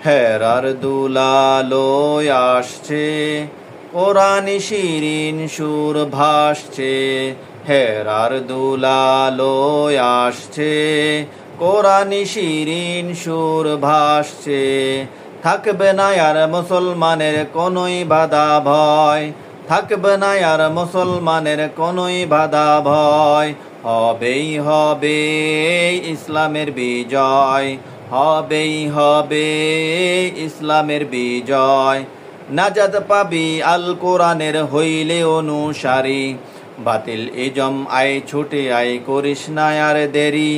হেরার দুলালোয় আসছে, কোরআনি শিরিন সুর ভাসছে। হেরার দুলালোয় আসছে, কোরআনি শিরিন সুর ভাসছে। থাকবে না আর মুসলমানের কোনোই বাধা ভয়, থাকবে না আর মুসলমানের কোনোই বাধা ভয়। হবেই হবে ইসলামের বিজয়, হবেই হবে ইসলামের বিজয়। নাজাত পাবি আল কোরআনের হইলে অনুসারী, বাতিল ইজম আয় ছুটে আয় করিস না আর দেরি।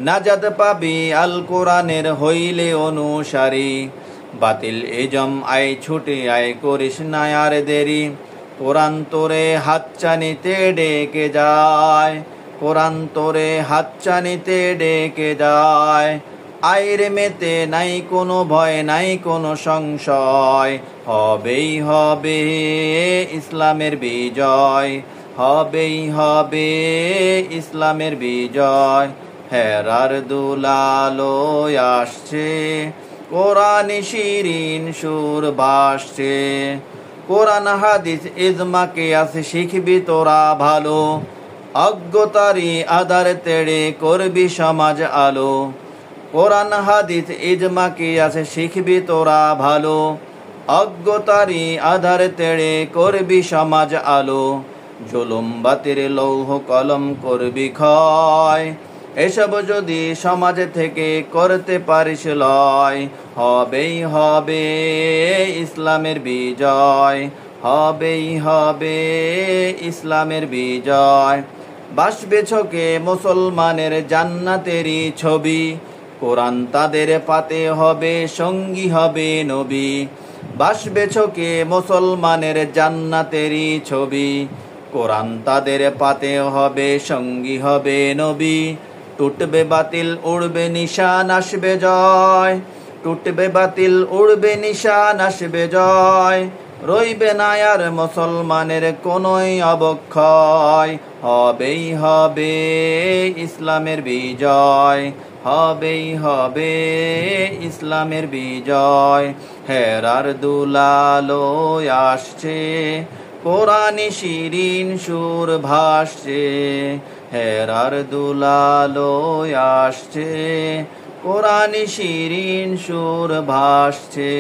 নাজাত পাবি আল কোরআনের হইলে অনুসারী, বাতিল ইজম আয় ছুটে আয় করিস না আর দেরি। কোরআন তোরে হাতছানিতে ডেকে যায়, কোরআন তোরে হাতছানিতে ডেকে যায়। আইরে মেতে নাই কোনো ভয়, নাই কোনো সংশয়। হবেই হবে ইসলামের বিজয়, হবেই হবে ইসলামের বিজয়। হেরার দুলালোয় আসছে, কোরআনি শিরিন সুর ভাসছে। কোরআন হাদিস ইজমা কিয়াস শিখবি তোরা ভালো, অজ্ঞতারি আধার তেড়ে করবি সমাজ আলো। কোরআন হাদিস ইজমা কিয়াস শিখবি তোরা ভালো, অজ্ঞতারি আধার তেড়ে করবি সমাজ আলো। জুলুম বাতির লৌহ কলম করবি ক্ষয়, এসব যদি সমাজ থেকে করতে পারিস লয়। হবেই হবে ইসলামের বিজয়, হবেই হবে ইসলামের বিজয়। বাসবে ছকে মুসলমানের জান্নাতেরই ছবি, কোরআন তাদের পাতে হবে সঙ্গী হবে নবী। বাসবে ছকে মুসলমানের জান্নাতেরই ছবি, কোরআন তাদের পাতে হবে সঙ্গী হবে নবী। টুটবে বাতিল উড়বে নিশান আসবে জয়, টুটবে বাতিল উড়বে নিশান আসবে জয়। রইবে না আর মুসলমানের কোনোই অবক্ষয়। হবেই হবে ইসলামের বিজয়, হবেই হবে ইসলামের বিজয়। হেরার দুলালোয় আসছে, কোরআনি শিরিন সুর ভাসছে। হেরার দুলালোয় আসছে, কোরআনি শিরিন সুর ভাসছে।